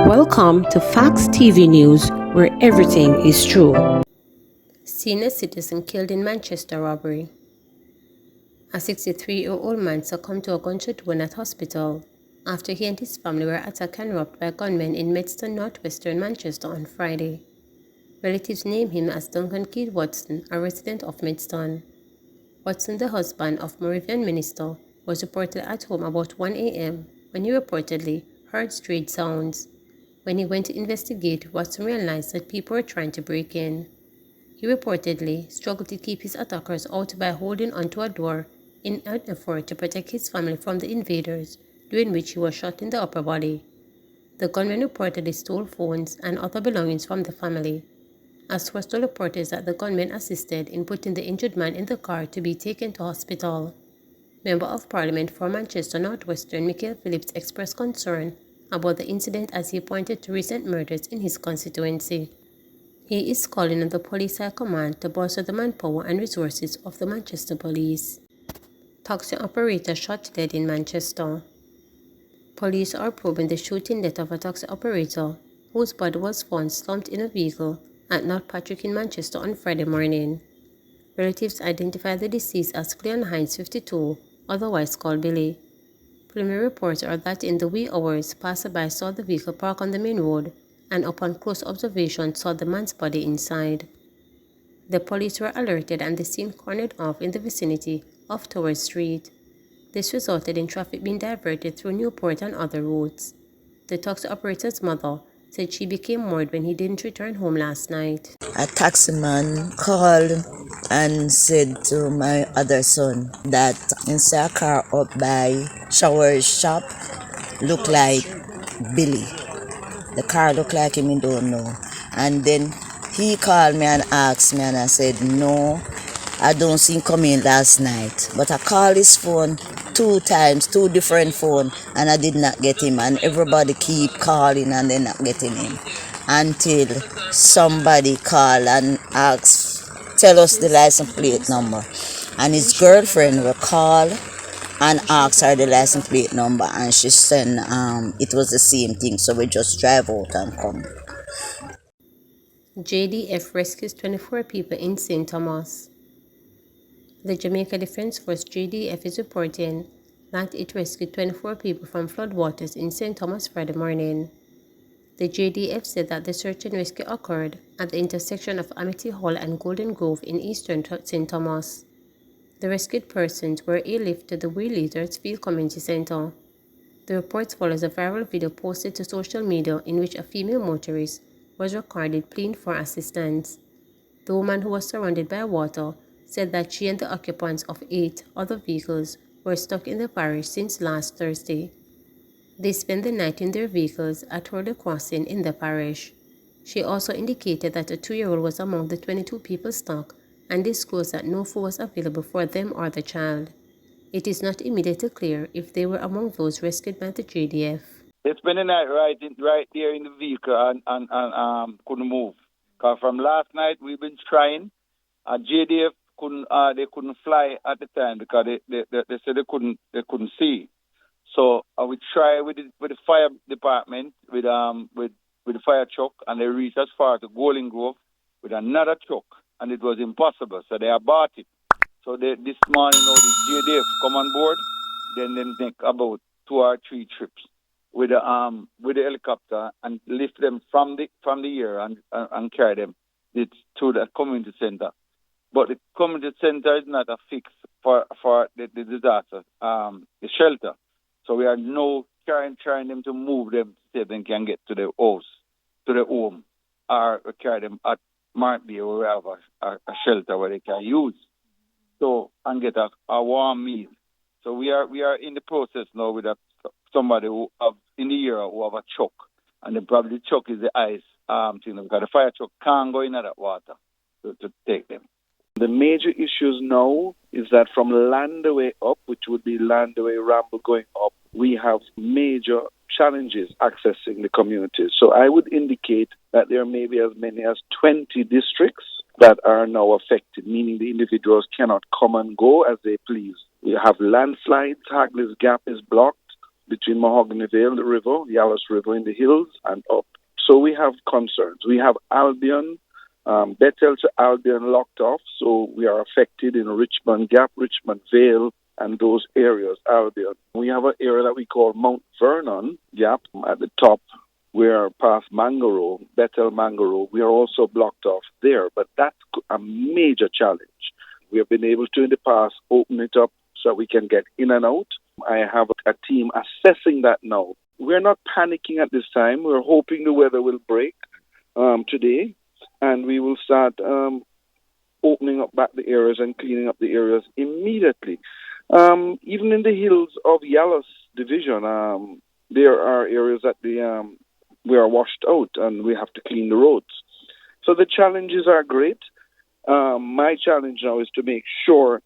Welcome to Facts TV News, where everything is true. Senior citizen killed in Manchester robbery. A 63-year-old man succumbed to a gunshot wound at hospital after he and his family were attacked and robbed by gunmen in Maidstone, northwestern Manchester on Friday. Relatives named him as Duncan Keith Watson, a resident of Maidstone. Watson, the husband of Moravian minister, was reported at home about 1 a.m. when he reportedly heard strange sounds. When he went to investigate, Watson realized that people were trying to break in. He reportedly struggled to keep his attackers out by holding onto a door in an effort to protect his family from the invaders, during which he was shot in the upper body. The gunmen reportedly stole phones and other belongings from the family. A source told reporters that the gunmen assisted in putting the injured man in the car to be taken to hospital. Member of Parliament for Manchester Northwestern Michael Phillips expressed concern about the incident as he pointed to recent murders in his constituency. He is calling on the Police High Command to bolster the manpower and resources of the Manchester Police. Taxi operator shot dead in Manchester. Police are probing the shooting death of a taxi operator whose body was found slumped in a vehicle at North Patrick in Manchester on Friday morning. Relatives identified the deceased as Cleon Hines, 52, otherwise called Billy. Preliminary reports are that in the wee hours, passersby saw the vehicle park on the main road and upon close observation saw the man's body inside. The police were alerted and the scene cornered off in the vicinity of Tower Street. This resulted in traffic being diverted through Newport and other routes. The taxi operator's mother said she became worried when he didn't return home last night. A taximan called and said to my other son that inside a car up by Shower's shop looked like Billy. The car looked like him, he don't know. And then he called me and asked me and I said, no, I don't see him coming last night. But I called his phone 2 times, 2 different phones, and I did not get him. And everybody keep calling and they're not getting him. Until somebody called and asked, tell us the license plate number. And his girlfriend will call and ask her the license plate number, and she said it was the same thing, so we just drive out and come. JDF rescues 24 people in St. Thomas. The Jamaica Defense Force JDF is reporting that it rescued 24 people from floodwaters in St. Thomas Friday morning. The JDF said that the search and rescue occurred at the intersection of Amity Hall and Golden Grove in eastern St. Thomas. The rescued persons were airlifted to the Wheelaters Field Community Center. The report follows a viral video posted to social media in which a female motorist was recorded pleading for assistance. The woman, who was surrounded by water, said that she and the occupants of 8 other vehicles were stuck in the parish since last Thursday. They spent the night in their vehicles at Hurley Crossing in the parish. She also indicated that a 2-year-old was among the 22 people stuck and disclosed that no food was available for them or the child. It is not immediately clear if they were among those rescued by the JDF. They spent the night right there in the vehicle and couldn't move. Cause from last night we've been trying. JDF couldn't fly at the time because they said they couldn't see. So we try with the fire department with the fire truck, and they reached as far as the Golden Grove with another truck, and it was impossible. So they abort it. So this morning, the JDF come on board. Then they make about 2 or 3 trips with the helicopter and lift them from the air and carry them to the community center. But the community center is not a fix for the disaster, the shelter. So we are now trying them to move them so they can get to the house, to the home, or carry them at Martby, where we have a shelter where they can use. So, and get a warm meal. So we are in the process now with somebody who have in the area who have a truck, and then probably the truck is the ice thing, because the fire truck can't go in that water to take them. The major issues now is that from Landaway up, which would be Landaway Ramble going up, we have major challenges accessing the communities. So I would indicate that there may be as many as 20 districts that are now affected, meaning the individuals cannot come and go as they please. We have landslides, Hagley's Gap is blocked, between Mahogany Vale, the river, Yalos River in the hills and up. So we have concerns. We have Albion, Bethel to Albion locked off, so we are affected in Richmond Gap, Richmond Vale, and those areas, Albion. We have an area that we call Mount Vernon Gap at the top. We're past Mangoro, Bethel Mangoro. We are also blocked off there, but that's a major challenge. We have been able to, in the past, open it up so we can get in and out. I have a team assessing that now. We're not panicking at this time. We're hoping the weather will break today, and we will start opening up back the areas and cleaning up the areas immediately. Even in the hills of Yalos Division, there are areas that we are washed out and we have to clean the roads. So the challenges are great. My challenge now is to make sure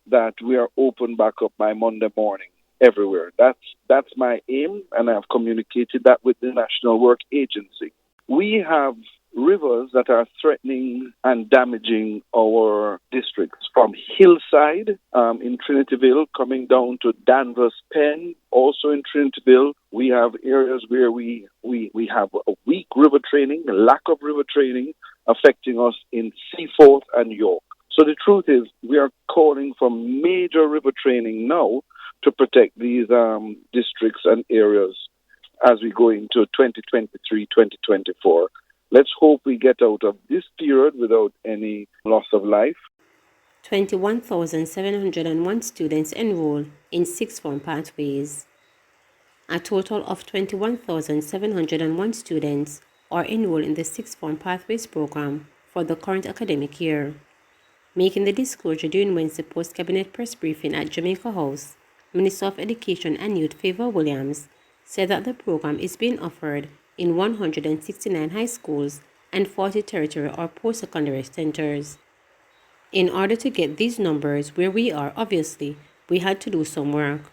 that we are open back up by Monday morning everywhere. That's my aim, and I have communicated that with the National Work Agency. We have rivers that are threatening and damaging our districts, from Hillside in Trinityville coming down to Danvers Pen. Also in Trinityville, we have areas where we have a weak river training, a lack of river training affecting us in Seaforth and York. So the truth is, we are calling for major river training now to protect these districts and areas as we go into 2023, 2024. Let's hope we get out of this period without any loss of life. 21,701 students enroll in sixth form pathways. A total of 21,701 students are enrolled in the sixth form pathways program for the current academic year. Making the disclosure during Wednesday post-cabinet press briefing at Jamaica House, Minister of Education and Youth Favor Williams said that the program is being offered in 169 high schools and 40 tertiary or post-secondary centers. In order to get these numbers where we are, obviously, we had to do some work.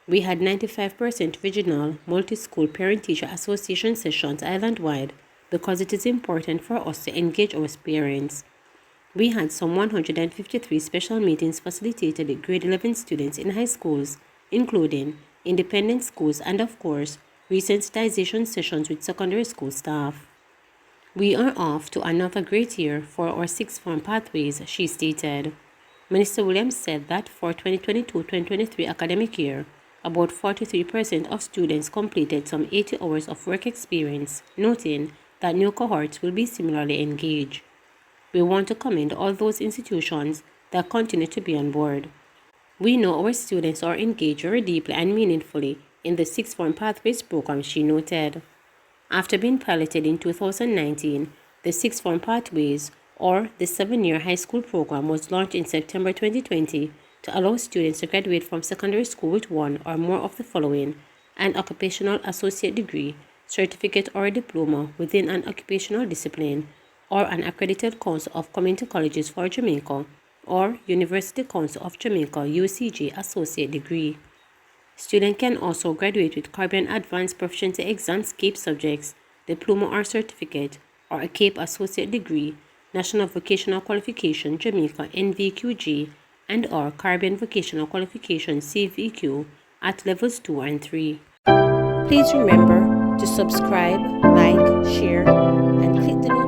We had 95% regional multi-school parent-teacher association sessions island-wide because it is important for us to engage our parents. We had some 153 special meetings facilitated with grade 11 students in high schools, including independent schools and, of course, resensitization sessions with secondary school staff. We are off to another great year for our sixth form pathways, she stated. Minister Williams said that for 2022-2023 academic year, about 43% of students completed some 80 hours of work experience, noting that new cohorts will be similarly engaged. We want to commend all those institutions that continue to be on board. We know our students are engaged very deeply and meaningfully in the sixth form pathways program, she noted. After being piloted in 2019, the sixth form pathways, or the 7-year high school program, was launched in September 2020 to allow students to graduate from secondary school with one or more of the following: an occupational associate degree, certificate or diploma within an occupational discipline, or an accredited Council of Community Colleges for Jamaica, or University Council of Jamaica UCJ associate degree. Students can also graduate with Caribbean Advanced Proficiency Exams CAPE subjects, diploma or certificate, or a CAPE associate degree, National Vocational Qualification Jamaica NVQG, and or Caribbean Vocational Qualification CVQ at levels 2 and 3. Please remember to subscribe, like, share, and click the